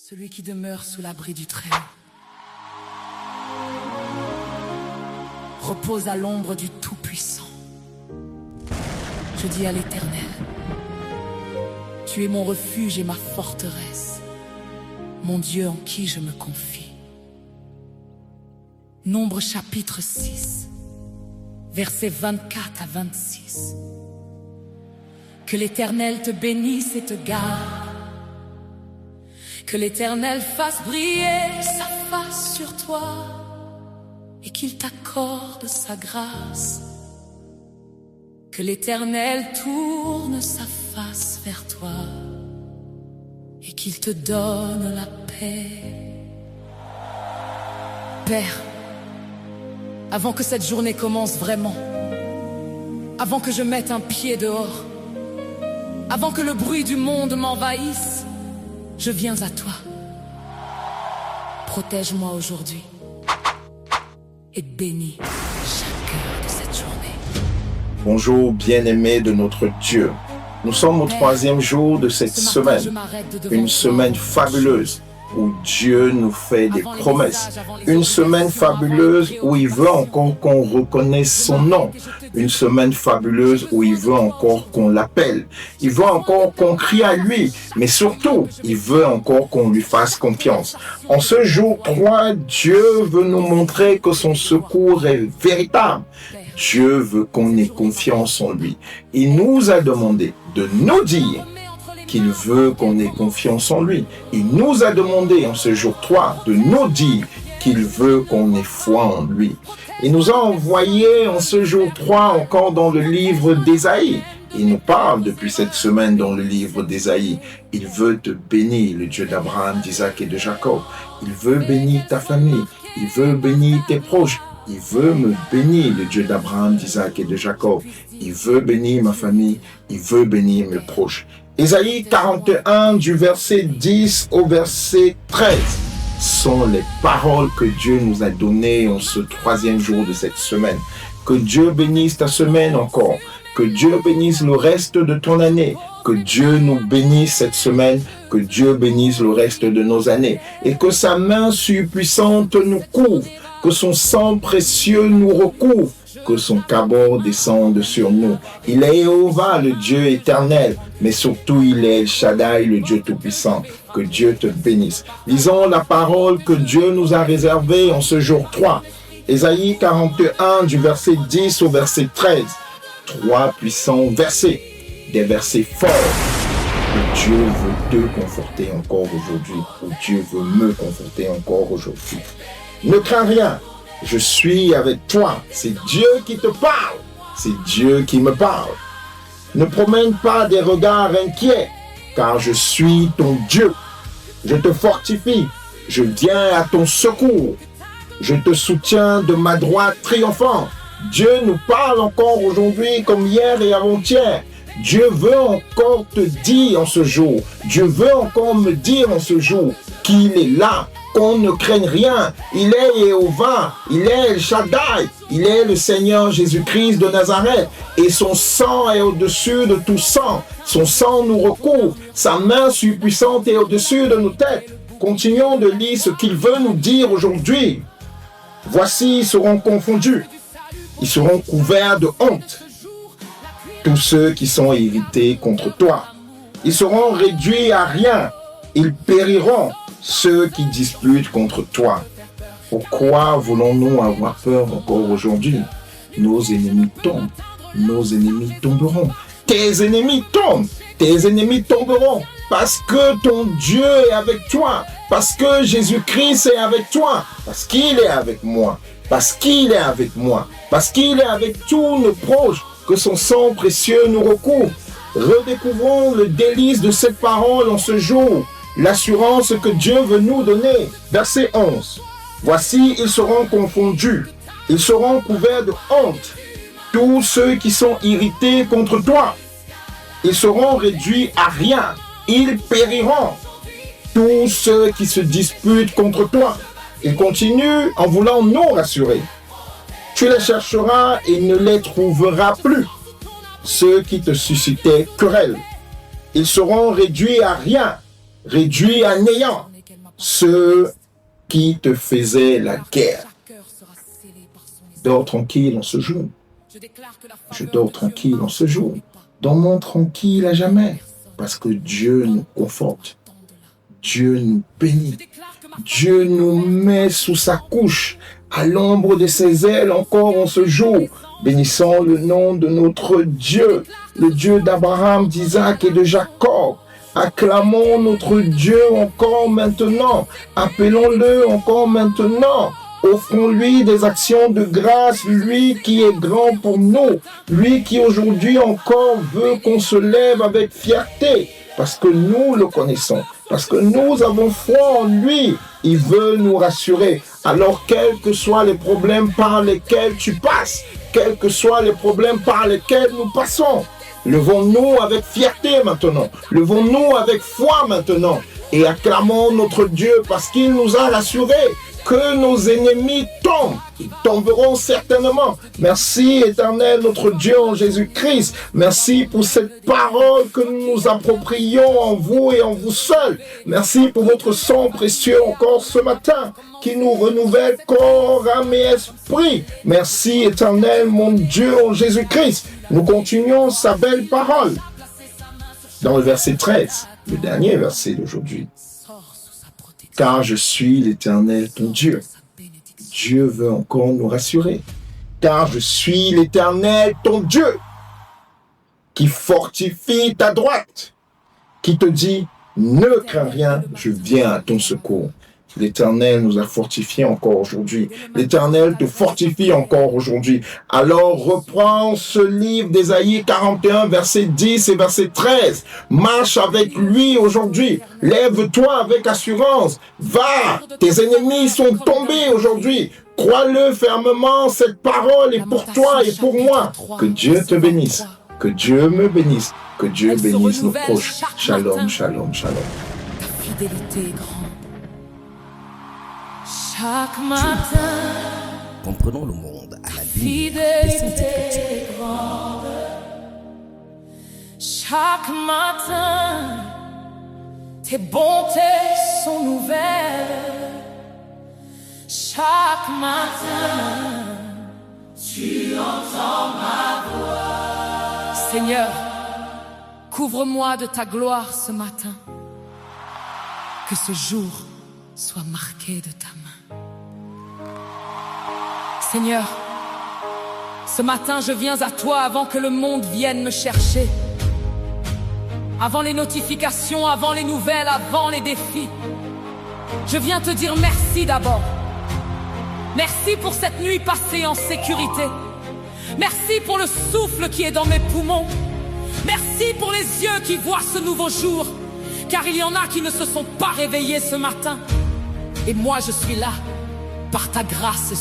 Celui qui demeure sous l'abri du Très-Haut repose à l'ombre du Tout-Puissant. Je dis à l'Éternel, tu es mon refuge et ma forteresse, mon Dieu en qui je me confie. Nombre chapitre 6, versets 24 à 26. Que l'Éternel te bénisse et te garde. Que l'Éternel fasse briller sa face sur toi et qu'il t'accorde sa grâce. Que l'Éternel tourne sa face vers toi et qu'il te donne la paix. Père, avant que cette journée commence vraiment, avant que je mette un pied dehors, avant que le bruit du monde m'envahisse, je viens à toi. Protège-moi aujourd'hui et bénis chaque heure de cette journée. Bonjour bien-aimés de notre Dieu. Nous sommes au troisième jour de cette semaine, une semaine fabuleuse où Dieu nous fait des promesses, une semaine fabuleuse où il veut encore qu'on reconnaisse son nom, une semaine fabuleuse où il veut encore qu'on l'appelle, il veut encore qu'on crie à lui, mais surtout, il veut encore qu'on lui fasse confiance. En ce jour 3, Dieu veut nous montrer que son secours est véritable. Dieu veut qu'on ait confiance en lui. Il nous a demandé de nous dire qu'il veut qu'on ait confiance en lui. Il nous a demandé en ce jour 3 de nous dire qu'il veut qu'on ait foi en lui. Il nous a envoyé en ce jour 3 encore dans le livre d'Ésaïe. Il nous parle depuis cette semaine dans le livre d'Ésaïe. Il veut te bénir, le Dieu d'Abraham, d'Isaac et de Jacob. Il veut bénir ta famille. Il veut bénir tes proches. Il veut me bénir, le Dieu d'Abraham, d'Isaac et de Jacob. Il veut bénir ma famille. Il veut bénir mes proches. Ésaïe 41 du verset 10 au verset 13 sont les paroles que Dieu nous a données en ce troisième jour de cette semaine. Que Dieu bénisse ta semaine encore. Que Dieu bénisse le reste de ton année. Que Dieu nous bénisse cette semaine. Que Dieu bénisse le reste de nos années. Et que sa main surpuissante nous couvre. Que son sang précieux nous recouvre. Que son cabot descende sur nous. Il est Jéhovah, le Dieu éternel, mais surtout il est El Shaddai, le Dieu tout-puissant. Que Dieu te bénisse. Lisons la parole que Dieu nous a réservée en ce jour 3. Ésaïe 41 du verset 10 au verset 13. 3 puissants versets, des versets forts. Que Dieu veut te conforter encore aujourd'hui, ou Dieu veut me conforter encore aujourd'hui. Ne crains rien. Je suis avec toi. C'est Dieu qui te parle. C'est Dieu qui me parle. Ne promène pas des regards inquiets, car je suis ton Dieu. Je te fortifie. Je viens à ton secours. Je te soutiens de ma droite triomphante. Dieu nous parle encore aujourd'hui comme hier et avant-hier. Dieu veut encore te dire en ce jour. Dieu veut encore me dire en ce jour qu'il est là. Qu'on ne craigne rien. Il est Jéhovah, il est El Shaddai, il est le Seigneur Jésus-Christ de Nazareth. Et son sang est au-dessus de tout sang. Son sang nous recouvre. Sa main surpuissante est au-dessus de nos têtes. Continuons de lire ce qu'il veut nous dire aujourd'hui. Voici, ils seront confondus. Ils seront couverts de honte. Tous ceux qui sont irrités contre toi. Ils seront réduits à rien. Ils périront. Ceux qui disputent contre toi. Pourquoi voulons-nous avoir peur encore aujourd'hui? Nos ennemis tombent. Nos ennemis tomberont. Tes ennemis tombent. Tes ennemis tomberont. Parce que ton Dieu est avec toi. Parce que Jésus-Christ est avec toi. Parce qu'il est avec moi. Parce qu'il est avec moi. Parce qu'il est avec tous nos proches. Que son sang précieux nous recouvre. Redécouvrons le délice de cette parole en ce jour. L'assurance que Dieu veut nous donner. Verset 11. Voici, ils seront confondus. Ils seront couverts de honte. Tous ceux qui sont irrités contre toi. Ils seront réduits à rien. Ils périront. Tous ceux qui se disputent contre toi. Il continue en voulant nous rassurer. Tu les chercheras et ne les trouveras plus. Ceux qui te suscitaient querelle. Ils seront réduits à rien. Réduits à néant. ceux qui te faisaient la guerre. Dors tranquille en ce jour. Je dors tranquille en ce jour. Dormons tranquille à jamais. Parce que Dieu nous conforte. Dieu nous bénit. Dieu nous met sous sa couche, à l'ombre de ses ailes encore en ce jour. Bénissons le nom de notre Dieu, le Dieu d'Abraham, d'Isaac et de Jacob. Acclamons notre Dieu encore maintenant. Appelons-le encore maintenant. Offrons-lui des actions de grâce, lui qui est grand pour nous, lui qui aujourd'hui encore veut qu'on se lève avec fierté, parce que nous le connaissons, parce que nous avons foi en lui. Il veut nous rassurer. Alors, quels que soient les problèmes par lesquels tu passes, quels que soient les problèmes par lesquels nous passons, levons-nous avec fierté maintenant, levons-nous avec foi maintenant, et acclamons notre Dieu parce qu'il nous a rassurés. Que nos ennemis tombent, ils tomberont certainement. Merci éternel notre Dieu en Jésus-Christ. Merci pour cette parole que nous nous approprions en vous et en vous seul. Merci pour votre sang précieux encore ce matin qui nous renouvelle corps, âme et esprit. Merci éternel mon Dieu en Jésus-Christ. Nous continuons sa belle parole. Dans le verset 13, le dernier verset d'aujourd'hui. Car je suis l'Éternel, ton Dieu. Dieu veut encore nous rassurer. Car je suis l'Éternel, ton Dieu, qui fortifie ta droite, qui te dit, ne crains rien, je viens à ton secours. L'Éternel nous a fortifiés encore aujourd'hui. L'Éternel te fortifie encore aujourd'hui. Alors reprends ce livre d'Ésaïe 41, verset 10 et verset 13. Marche avec lui aujourd'hui. Lève-toi avec assurance. Va, tes ennemis sont tombés aujourd'hui. Crois-le fermement, cette parole est pour toi et pour moi. Que Dieu te bénisse. Que Dieu me bénisse. Que Dieu bénisse nos proches. Shalom, shalom, shalom. Ta fidélité est grande. Chaque matin, comprenons le monde à la lumière des Saintes Écritures. Chaque matin, tes bontés sont nouvelles. Chaque matin, tu entends ma voix. Seigneur, couvre-moi de ta gloire ce matin. Que ce jour soit marqué de ta main. Seigneur, ce matin je viens à toi avant que le monde vienne me chercher. Avant les notifications, avant les nouvelles, avant les défis. Je viens te dire merci d'abord. Merci pour cette nuit passée en sécurité. Merci pour le souffle qui est dans mes poumons. Merci pour les yeux qui voient ce nouveau jour. Car il y en a qui ne se sont pas réveillés ce matin. Et moi je suis là, par ta grâce.